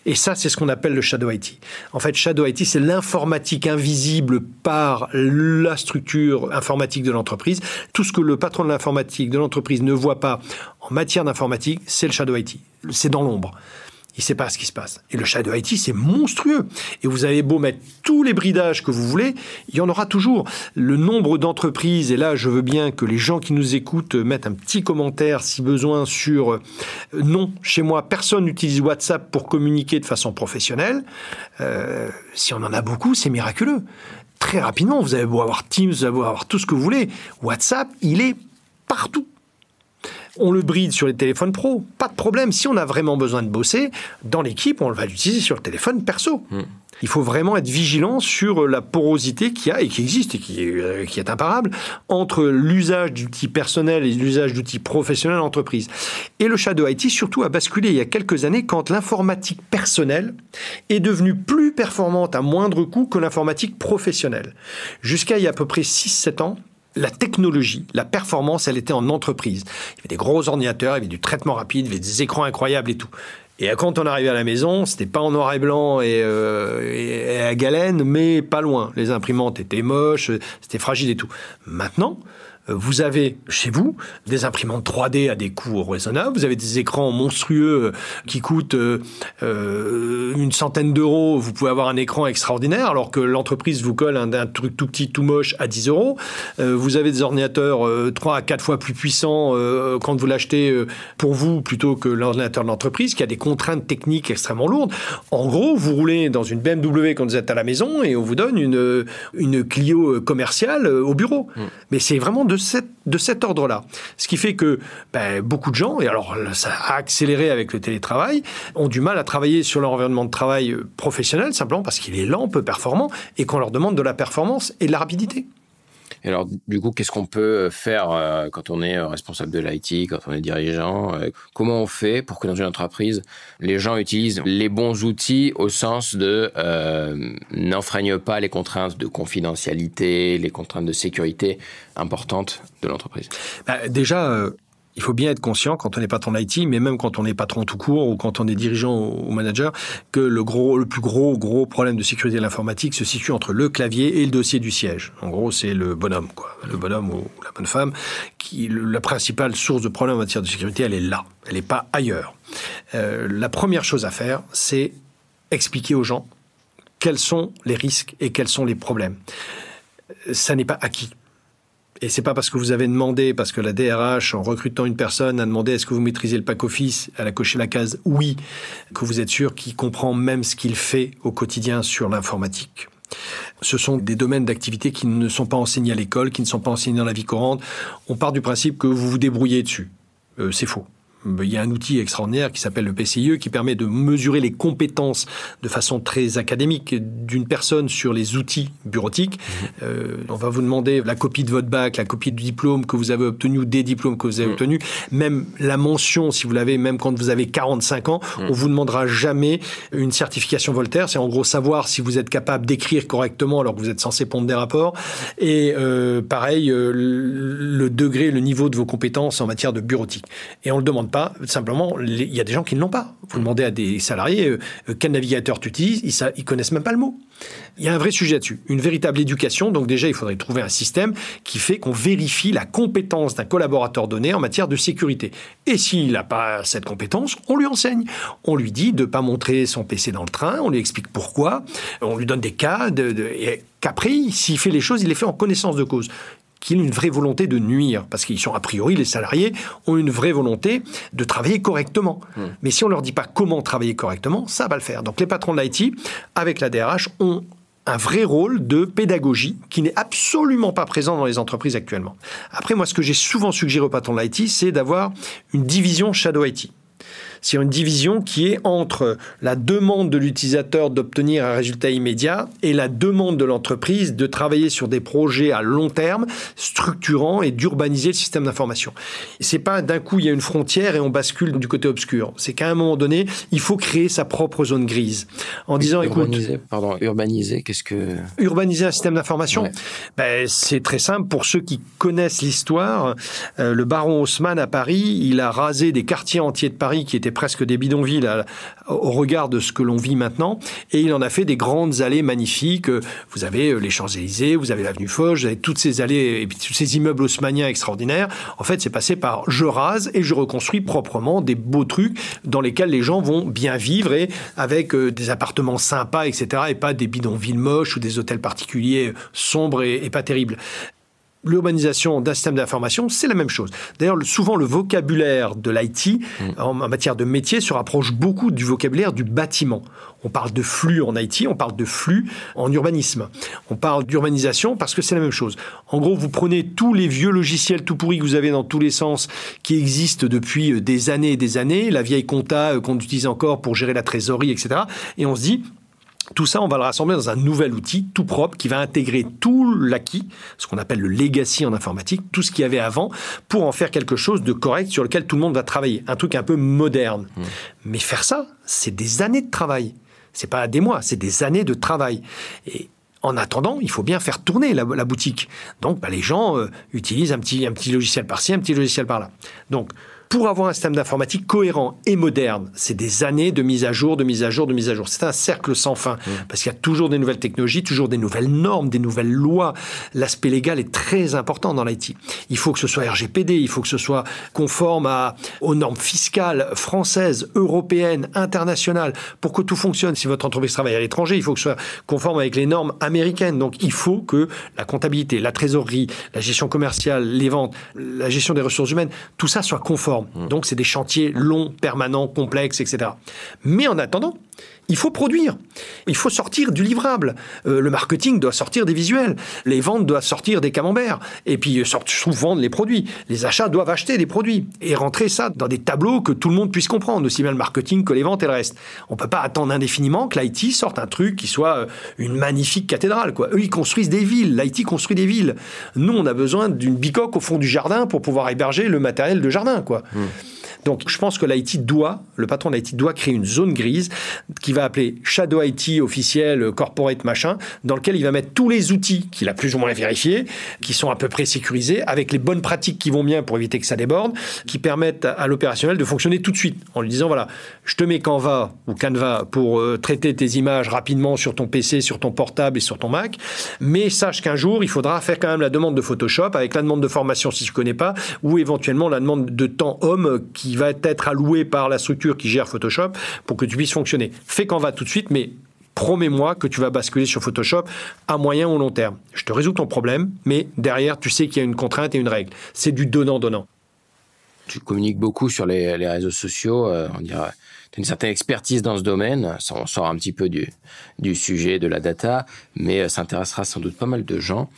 Et ça, c'est ce qu'on appelle le Shadow IT. En fait, Shadow IT, c'est l'informatique invisible par la structure informatique de l'entreprise. Tout ce que le patron de l'informatique de l'entreprise ne voit pas en matière d'informatique, c'est le Shadow IT. C'est dans l'ombre. Il ne sait pas ce qui se passe. Et le Shadow IT, c'est monstrueux. Et vous avez beau mettre tous les bridages que vous voulez, il y en aura toujours. Le nombre d'entreprises, et là, je veux bien que les gens qui nous écoutent mettent un petit commentaire, si besoin, sur non, chez moi, personne n'utilise WhatsApp pour communiquer de façon professionnelle. Si on en a beaucoup, c'est miraculeux. Très rapidement, vous avez beau avoir Teams, vous avez beau avoir tout ce que vous voulez. WhatsApp, il est partout. On le bride sur les téléphones pro, pas de problème. Si on a vraiment besoin de bosser, dans l'équipe, on va l'utiliser sur le téléphone perso. Il faut vraiment être vigilant sur la porosité qu'il y a et qui existe et qui est imparable entre l'usage d'outils personnels et l'usage d'outils professionnels en entreprise. Et le Shadow IT, surtout, a basculé il y a quelques années quand l'informatique personnelle est devenue plus performante à moindre coût que l'informatique professionnelle. Jusqu'à il y a à peu près 6-7 ans, la technologie, la performance, elle était en entreprise. Il y avait des gros ordinateurs, il y avait du traitement rapide, il y avait des écrans incroyables et tout. Et quand on arrivait à la maison, c'était pas en noir et blanc et à galène, mais pas loin. Les imprimantes étaient moches, c'était fragile et tout. Maintenant, vous avez chez vous des imprimantes 3D à des coûts raisonnables, vous avez des écrans monstrueux qui coûtent une centaine d'euros, vous pouvez avoir un écran extraordinaire alors que l'entreprise vous colle un truc tout petit, tout moche à 10 euros. Vous avez des ordinateurs 3 à 4 fois plus puissants quand vous l'achetez pour vous plutôt que l'ordinateur de l'entreprise qui a des contraintes techniques extrêmement lourdes. En gros, vous roulez dans une BMW quand vous êtes à la maison et on vous donne une Clio commerciale au bureau. Mais c'est vraiment de cet ordre-là. Ce qui fait que beaucoup de gens, et alors ça a accéléré avec le télétravail, ont du mal à travailler sur leur environnement de travail professionnel, simplement parce qu'il est lent, peu performant, et qu'on leur demande de la performance et de la rapidité. Et alors, du coup, qu'est-ce qu'on peut faire quand on est responsable de l'IT, quand on est dirigeant? Comment on fait pour que dans une entreprise, les gens utilisent les bons outils au sens de n'enfreignent pas les contraintes de confidentialité, les contraintes de sécurité importantes de l'entreprise? Déjà, il faut bien être conscient quand on est patron d'IT, mais même quand on est patron tout court ou quand on est dirigeant ou manager, que le plus gros problème de sécurité de l'informatique se situe entre le clavier et le dossier du siège. En gros, c'est le bonhomme, quoi. Le bonhomme ou la bonne femme. La principale source de problème en matière de sécurité, elle est là. Elle n'est pas ailleurs. La première chose à faire, c'est expliquer aux gens quels sont les risques et quels sont les problèmes. Ça n'est pas acquis. Et c'est pas parce que vous avez demandé, parce que la DRH, en recrutant une personne, a demandé est-ce que vous maîtrisez le pack office, elle a coché la case oui, que vous êtes sûr qu'il comprend même ce qu'il fait au quotidien sur l'informatique. Ce sont des domaines d'activité qui ne sont pas enseignés à l'école, qui ne sont pas enseignés dans la vie courante. On part du principe que vous vous débrouillez dessus. C'est faux. Il y a un outil extraordinaire qui s'appelle le PCIe qui permet de mesurer les compétences de façon très académique d'une personne sur les outils bureautiques. On va vous demander la copie de votre bac, la copie du diplôme que vous avez obtenu ou des diplômes que vous avez obtenus, même la mention si vous l'avez, même quand vous avez 45 ans, on vous demandera jamais une certification Voltaire. C'est en gros savoir si vous êtes capable d'écrire correctement alors que vous êtes censé pondre des rapports. Et pareil, le degré, le niveau de vos compétences en matière de bureautique. Et on le demande pas, simplement, il y a des gens qui ne l'ont pas. Vous demandez à des salariés quel navigateur tu utilises, ils connaissent même pas le mot. Il y a un vrai sujet là-dessus, une véritable éducation. Donc déjà, il faudrait trouver un système qui fait qu'on vérifie la compétence d'un collaborateur donné en matière de sécurité. Et s'il n'a pas cette compétence, on lui enseigne. On lui dit de ne pas montrer son PC dans le train, on lui explique pourquoi, on lui donne des cas, et qu'après, s'il fait les choses, il les fait en connaissance de cause. Qu'il ait une vraie volonté de nuire, parce qu'ils sont a priori, les salariés ont une vraie volonté de travailler correctement. Mais si on leur dit pas comment travailler correctement, ça va le faire. Donc les patrons de l'IT, avec la DRH, ont un vrai rôle de pédagogie qui n'est absolument pas présent dans les entreprises actuellement. Après, moi, ce que j'ai souvent suggéré aux patrons de l'IT, c'est d'avoir une division Shadow IT. C'est une division qui est entre la demande de l'utilisateur d'obtenir un résultat immédiat et la demande de l'entreprise de travailler sur des projets à long terme, structurants et d'urbaniser le système d'information. C'est pas d'un coup il y a une frontière et on bascule du côté obscur. C'est qu'à un moment donné, il faut créer sa propre zone grise. En disant, urbaniser, qu'est-ce que... Urbaniser un système d'information, c'est très simple. Pour ceux qui connaissent l'histoire, le baron Haussmann à Paris, il a rasé des quartiers entiers de Paris qui étaient presque des bidonvilles au regard de ce que l'on vit maintenant, et il en a fait des grandes allées magnifiques. Vous avez les Champs-Élysées, vous avez l'avenue Foch, vous avez toutes ces allées et puis tous ces immeubles haussmanniens extraordinaires. En fait, c'est passé par je rase et je reconstruis proprement des beaux trucs dans lesquels les gens vont bien vivre et avec des appartements sympas, etc., et pas des bidonvilles moches ou des hôtels particuliers sombres et pas terribles. L'urbanisation d'un système d'information, c'est la même chose. D'ailleurs, souvent, le vocabulaire de l'IT, en matière de métier, se rapproche beaucoup du vocabulaire du bâtiment. On parle de flux en IT, on parle de flux en urbanisme. On parle d'urbanisation parce que c'est la même chose. En gros, vous prenez tous les vieux logiciels tout pourris que vous avez dans tous les sens, qui existent depuis des années et des années, la vieille compta qu'on utilise encore pour gérer la trésorerie, etc. Et on se dit... Tout ça, on va le rassembler dans un nouvel outil tout propre qui va intégrer tout l'acquis, ce qu'on appelle le legacy en informatique, tout ce qu'il y avait avant, pour en faire quelque chose de correct sur lequel tout le monde va travailler. Un truc un peu moderne. Mais faire ça, c'est des années de travail. C'est pas des mois, c'est des années de travail. Et en attendant, il faut bien faire tourner la boutique. Donc, les gens utilisent un petit logiciel par-ci, un petit logiciel par-là. Donc, pour avoir un système d'informatique cohérent et moderne, c'est des années de mise à jour, de mise à jour, de mise à jour. C'est un cercle sans fin, parce qu'il y a toujours des nouvelles technologies, toujours des nouvelles normes, des nouvelles lois. L'aspect légal est très important dans l'IT. Il faut que ce soit RGPD, il faut que ce soit conforme aux normes fiscales françaises, européennes, internationales, pour que tout fonctionne. Si votre entreprise travaille à l'étranger, il faut que ce soit conforme avec les normes américaines. Donc, il faut que la comptabilité, la trésorerie, la gestion commerciale, les ventes, la gestion des ressources humaines, tout ça soit conforme. Donc, c'est des chantiers longs, permanents, complexes, etc. Mais en attendant, Il faut produire. Il faut sortir du livrable. Le marketing doit sortir des visuels. Les ventes doivent sortir des camemberts. Et puis, surtout vendre les produits. Les achats doivent acheter des produits. Et rentrer ça dans des tableaux que tout le monde puisse comprendre, aussi bien le marketing que les ventes et le reste. On ne peut pas attendre indéfiniment que l'IT sorte un truc qui soit une magnifique cathédrale, quoi. Eux, ils construisent des villes. L'IT construit des villes. Nous, on a besoin d'une bicoque au fond du jardin pour pouvoir héberger le matériel de jardin, quoi. Donc, je pense que le patron de l'IT doit créer une zone grise qui va appeler Shadow IT officiel, corporate machin, dans lequel il va mettre tous les outils qu'il a plus ou moins vérifiés, qui sont à peu près sécurisés, avec les bonnes pratiques qui vont bien pour éviter que ça déborde, qui permettent à l'opérationnel de fonctionner tout de suite, en lui disant, voilà, je te mets Canva ou Canva pour traiter tes images rapidement sur ton PC, sur ton portable et sur ton Mac, mais sache qu'un jour, il faudra faire quand même la demande de Photoshop, avec la demande de formation si tu ne connais pas, ou éventuellement la demande de temps homme qui va être alloué par la structure qui gère Photoshop pour que tu puisses fonctionner. Fais Canva tout de suite, mais promets-moi que tu vas basculer sur Photoshop à moyen ou long terme. Je te résous ton problème, mais derrière, tu sais qu'il y a une contrainte et une règle. C'est du donnant-donnant. Tu communiques beaucoup sur les réseaux sociaux, on dirait. Tu as une certaine expertise dans ce domaine, on sort un petit peu du sujet de la data, mais ça intéressera sans doute pas mal de gens.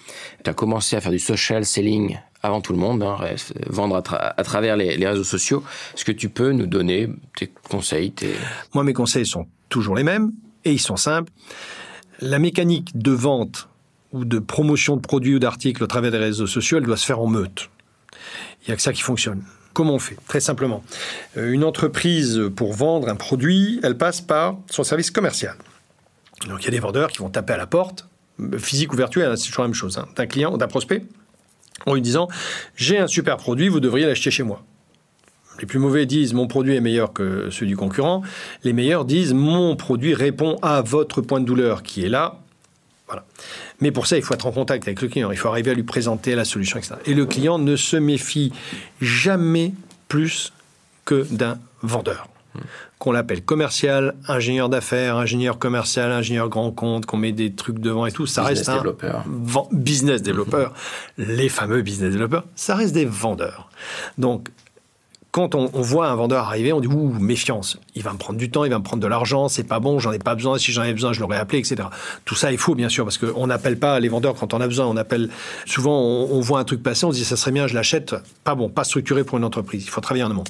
Tu as commencé à faire du social selling avant tout le monde, vendre à travers les réseaux sociaux. Est-ce que tu peux nous donner tes conseils Moi, mes conseils sont toujours les mêmes et ils sont simples. La mécanique de vente ou de promotion de produits ou d'articles au travers des réseaux sociaux, elle doit se faire en meute. Il n'y a que ça qui fonctionne. Comment on fait ? Très simplement. Une entreprise, pour vendre un produit, elle passe par son service commercial. Donc, il y a des vendeurs qui vont taper à la porte, physique ou virtuelle, c'est toujours la même chose, d'un client, d'un prospect, en lui disant « J'ai un super produit, vous devriez l'acheter chez moi ». Les plus mauvais disent « Mon produit est meilleur que celui du concurrent ». Les meilleurs disent « Mon produit répond à votre point de douleur qui est là ». Voilà. Mais pour ça, il faut être en contact avec le client. Il faut arriver à lui présenter la solution, etc. Et le client ne se méfie jamais plus que d'un vendeur. Qu'on l'appelle commercial, ingénieur d'affaires, ingénieur commercial, ingénieur grand compte, qu'on met des trucs devant et tout, ça reste un business développeur. Les fameux business développeurs, ça reste des vendeurs. Donc, quand on voit un vendeur arriver, on dit « Ouh, méfiance, il va me prendre du temps, il va me prendre de l'argent, c'est pas bon, j'en ai pas besoin, si j'en avais besoin, je l'aurais appelé, etc. » Tout ça est faux, bien sûr, parce qu'on n'appelle pas les vendeurs quand on a besoin, on appelle... Souvent, on voit un truc passer, on se dit « Ça serait bien, je l'achète. » Pas bon, pas structuré pour une entreprise, il faut travailler en amont.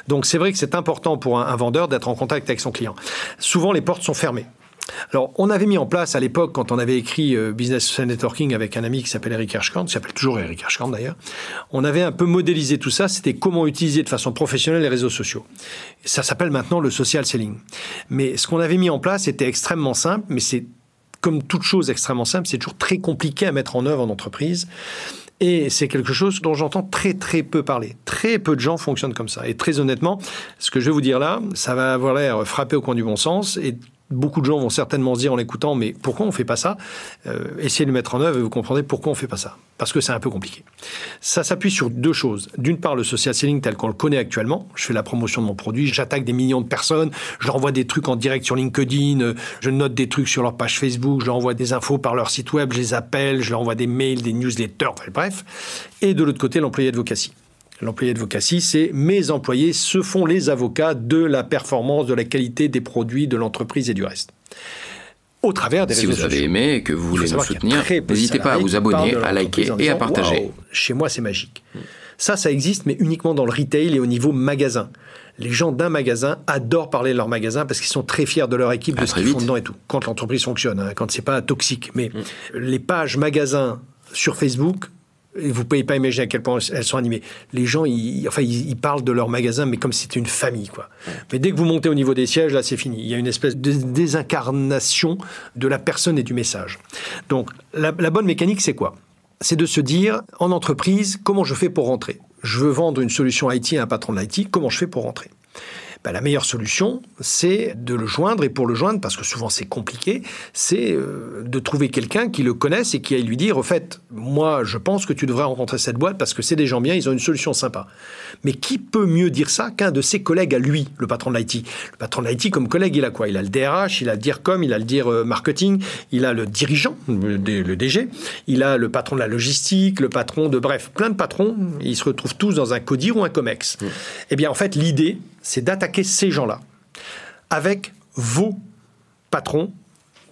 Donc, c'est vrai que c'est important pour un vendeur d'être en contact avec son client. Souvent, les portes sont fermées. Alors, on avait mis en place à l'époque, quand on avait écrit Business Social Networking avec un ami qui s'appelle Eric Hirschkant, qui s'appelle toujours Eric Hirschkant d'ailleurs, on avait un peu modélisé tout ça, c'était comment utiliser de façon professionnelle les réseaux sociaux. Ça s'appelle maintenant le social selling. Mais ce qu'on avait mis en place était extrêmement simple, mais c'est comme toute chose extrêmement simple, c'est toujours très compliqué à mettre en œuvre en entreprise. Et c'est quelque chose dont j'entends très très peu parler. Très peu de gens fonctionnent comme ça. Et très honnêtement, ce que je vais vous dire là, ça va avoir l'air frappé au coin du bon sens et beaucoup de gens vont certainement se dire en l'écoutant, mais pourquoi on ne fait pas ça ? Essayez de le mettre en œuvre et vous comprendrez pourquoi on ne fait pas ça. Parce que c'est un peu compliqué. Ça s'appuie sur deux choses. D'une part, le social selling tel qu'on le connaît actuellement. Je fais la promotion de mon produit, j'attaque des millions de personnes, je leur envoie des trucs en direct sur LinkedIn, je note des trucs sur leur page Facebook, je leur envoie des infos par leur site web, je les appelle, je leur envoie des mails, des newsletters, bref. Et de l'autre côté, l'employé advocacy. L'employé advocacy, c'est mes employés, ce sont les avocats de la performance, de la qualité des produits de l'entreprise et du reste. Au travers des réseaux sociaux. Si vous avez aimé et que vous voulez nous soutenir, n'hésitez pas à vous abonner, à liker et à partager. Wow, chez moi, c'est magique. Ça existe, mais uniquement dans le retail et au niveau magasin. Les gens d'un magasin adorent parler de leur magasin parce qu'ils sont très fiers de leur équipe, de ce qu'ils font dedans et tout. Quand l'entreprise fonctionne, quand c'est pas toxique. Mais les pages magasins sur Facebook... Vous ne pouvez pas imaginer à quel point elles sont animées. Les gens, ils parlent de leur magasin, mais comme si c'était une famille, quoi. Mais dès que vous montez au niveau des sièges, là, c'est fini. Il y a une espèce de désincarnation de la personne et du message. Donc, la bonne mécanique, c'est quoi ? C'est de se dire, en entreprise, comment je fais pour rentrer ? Je veux vendre une solution IT à un patron de l'IT, comment je fais pour rentrer ? La meilleure solution, c'est de le joindre. Et pour le joindre, parce que souvent c'est compliqué, c'est de trouver quelqu'un qui le connaisse et qui aille lui dire, au fait, moi, je pense que tu devrais rencontrer cette boîte parce que c'est des gens bien, ils ont une solution sympa. Mais qui peut mieux dire ça qu'un de ses collègues à lui, le patron de l'IT ? Le patron de l'IT, comme collègue, il a quoi ? Il a le DRH, il a le DIRCOM, il a le DIR marketing, il a le dirigeant, le DG, il a le patron de la logistique, le patron de... Bref, plein de patrons, ils se retrouvent tous dans un CODIR ou un COMEX. Eh bien, en fait, l'idée, c'est d'attaquer ces gens-là avec vos patron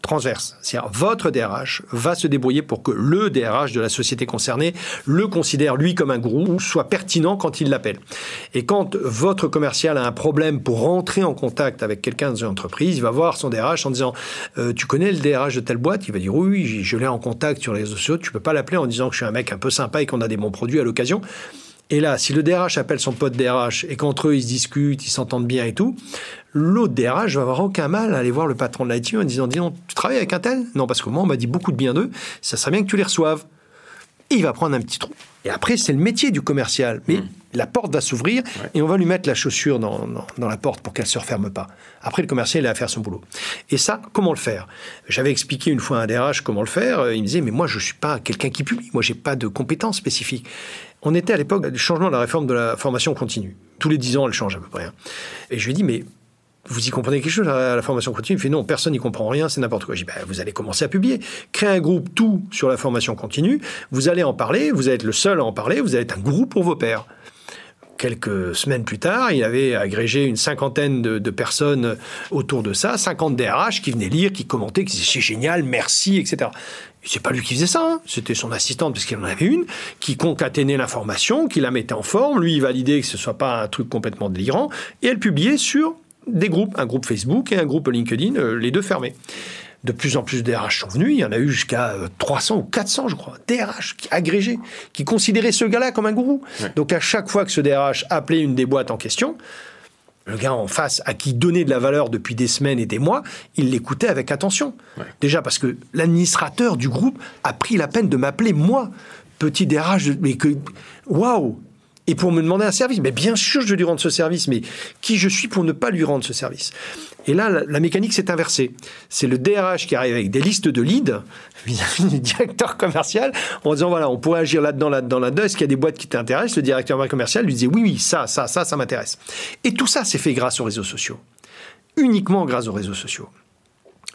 transverse. C'est-à-dire, votre DRH va se débrouiller pour que le DRH de la société concernée le considère, lui, comme un gourou, soit pertinent quand il l'appelle. Et quand votre commercial a un problème pour rentrer en contact avec quelqu'un dans une entreprise, il va voir son DRH en disant « Tu connais le DRH de telle boîte ?» Il va dire « Oui, je l'ai en contact sur les réseaux sociaux. Tu ne peux pas l'appeler en disant que je suis un mec un peu sympa et qu'on a des bons produits à l'occasion. » Et là, si le DRH appelle son pote DRH et qu'entre eux, ils se discutent, ils s'entendent bien et tout, l'autre DRH va avoir aucun mal à aller voir le patron de l'IT en disant « Dis donc, tu travailles avec un tel ?» « Non, parce que moi, on m'a dit beaucoup de bien d'eux. Ça serait bien que tu les reçoives. » Et il va prendre un petit trou. Et après, c'est le métier du commercial. Mais la porte va s'ouvrir et on va lui mettre la chaussure dans la porte pour qu'elle ne se referme pas. Après, le commercial, il a à faire son boulot. Et ça, comment le faire? J'avais expliqué une fois à un DRH comment le faire. Il me disait « Mais moi, je ne suis pas quelqu'un qui publie. Moi, je n'ai pas de compétences spécifiques. » On était à l'époque du changement de la réforme de la formation continue. Tous les 10 ans, elle change à peu près. Et je lui ai dit, mais vous y comprenez quelque chose à la formation continue? Il me fait, non, personne n'y comprend rien, c'est n'importe quoi. Je dis, vous allez commencer à publier. Créez un groupe tout sur la formation continue. Vous allez en parler, vous allez être le seul à en parler, vous allez être un gourou pour vos pairs. Quelques semaines plus tard, il avait agrégé une 50aine de personnes autour de ça, 50 DRH qui venaient lire, qui commentaient, qui disaient c'est génial, merci, etc. C'est pas lui qui faisait ça, hein. C'était son assistante, parce qu'il en avait une, qui concaténait l'information, qui la mettait en forme, lui il validait que ce soit pas un truc complètement délirant, et elle publiait sur des groupes, un groupe Facebook et un groupe LinkedIn, les deux fermés. De plus en plus de DRH sont venus, il y en a eu jusqu'à 300 ou 400, je crois, DRH agrégés, qui considéraient ce gars-là comme un gourou. Ouais. Donc à chaque fois que ce DRH appelait une des boîtes en question, le gars en face, à qui donnait de la valeur depuis des semaines et des mois, il l'écoutait avec attention. Ouais. Déjà parce que l'administrateur du groupe a pris la peine de m'appeler, moi, petit DRH, mais que... Waouh! Et pour me demander un service. Mais bien sûr, je vais lui rendre ce service, mais qui je suis pour ne pas lui rendre ce service? Et là, la mécanique s'est inversée. C'est le DRH qui arrive avec des listes de leads vis-à-vis du directeur commercial en disant, voilà, on pourrait agir là-dedans. Est-ce qu'il y a des boîtes qui t'intéressent? Le directeur commercial lui disait, oui, ça m'intéresse. Et tout ça, c'est fait grâce aux réseaux sociaux. Uniquement grâce aux réseaux sociaux.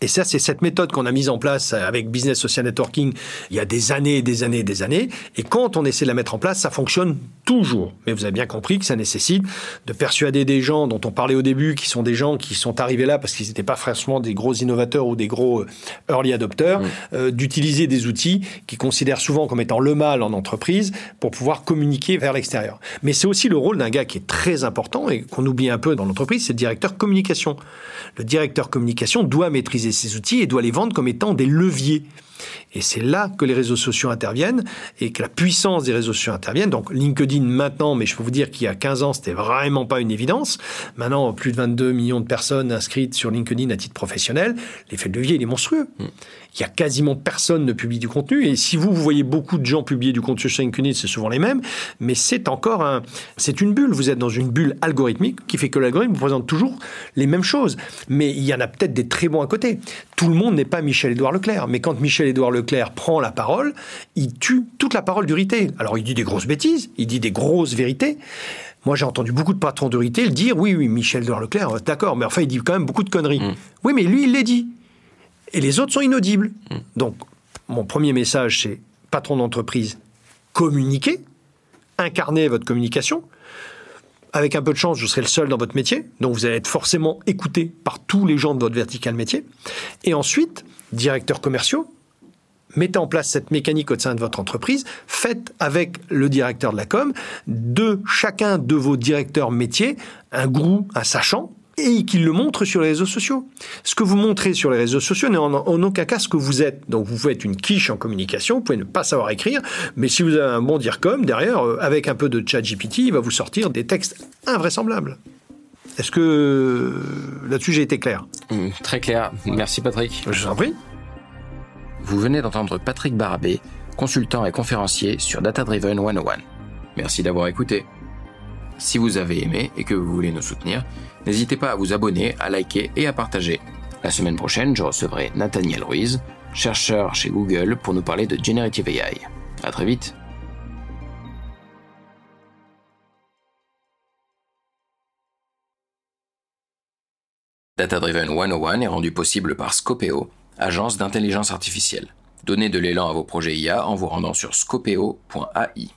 Et ça, c'est cette méthode qu'on a mise en place avec Business Social Networking il y a des années et des années et des années. Et quand on essaie de la mettre en place, ça fonctionne toujours. Mais vous avez bien compris que ça nécessite de persuader des gens dont on parlait au début, qui sont des gens qui sont arrivés là parce qu'ils n'étaient pas franchement des gros innovateurs ou des gros early adopters, d'utiliser des outils qu'ils considèrent souvent comme étant le mal en entreprise pour pouvoir communiquer vers l'extérieur. Mais c'est aussi le rôle d'un gars qui est très important et qu'on oublie un peu dans l'entreprise, c'est le directeur communication. Le directeur communication doit maîtriser ces outils et doit les vendre comme étant des leviers. Et c'est là que les réseaux sociaux interviennent et que la puissance des réseaux sociaux interviennent. Donc LinkedIn maintenant, mais je peux vous dire qu'il y a 15 ans, c'était vraiment pas une évidence. Maintenant, plus de 22 millions de personnes inscrites sur LinkedIn à titre professionnel. L'effet de levier, il est monstrueux. Il y a quasiment personne ne publie du contenu. Et si vous voyez beaucoup de gens publier du contenu sur LinkedIn, c'est souvent les mêmes. Mais c'est encore c'est une bulle. Vous êtes dans une bulle algorithmique qui fait que l'algorithme vous présente toujours les mêmes choses. Mais il y en a peut-être des très bons à côté. Tout le monde n'est pas Michel-Édouard Leclerc. Mais quand Michel-Édouard Leclerc prend la parole, il tue toute la parole du retail. Alors, il dit des grosses bêtises, il dit des grosses vérités. Moi, j'ai entendu beaucoup de patrons de retail dire « Oui, Michel-Édouard Leclerc, d'accord, mais enfin, il dit quand même beaucoup de conneries. Oui, mais lui, il les dit. Et les autres sont inaudibles. Donc, mon premier message, c'est patron d'entreprise, communiquez, incarnez votre communication. Avec un peu de chance, vous serez le seul dans votre métier. Donc, vous allez être forcément écouté par tous les gens de votre vertical métier. Et ensuite, directeurs commerciaux, mettez en place cette mécanique au sein de votre entreprise. Faites avec le directeur de la com, de chacun de vos directeurs métiers, un gourou, un sachant, et qu'il le montre sur les réseaux sociaux. Ce que vous montrez sur les réseaux sociaux n'est en aucun cas ce que vous êtes. Donc, vous pouvez être une quiche en communication, vous pouvez ne pas savoir écrire, mais si vous avez un bon DIRCOM, derrière, avec un peu de ChatGPT, il va vous sortir des textes invraisemblables. Est-ce que là-dessus, j'ai été clair? Très clair. Merci, Patrick. Je vous en prie. Vous venez d'entendre Patrick Barabé, consultant et conférencier sur Data Driven 101. Merci d'avoir écouté. Si vous avez aimé et que vous voulez nous soutenir, n'hésitez pas à vous abonner, à liker et à partager. La semaine prochaine, je recevrai Nathaniel Ruiz, chercheur chez Google, pour nous parler de Generative AI. À très vite. Data Driven 101 est rendu possible par Scopeo, agence d'intelligence artificielle. Donnez de l'élan à vos projets IA en vous rendant sur scopeo.ai.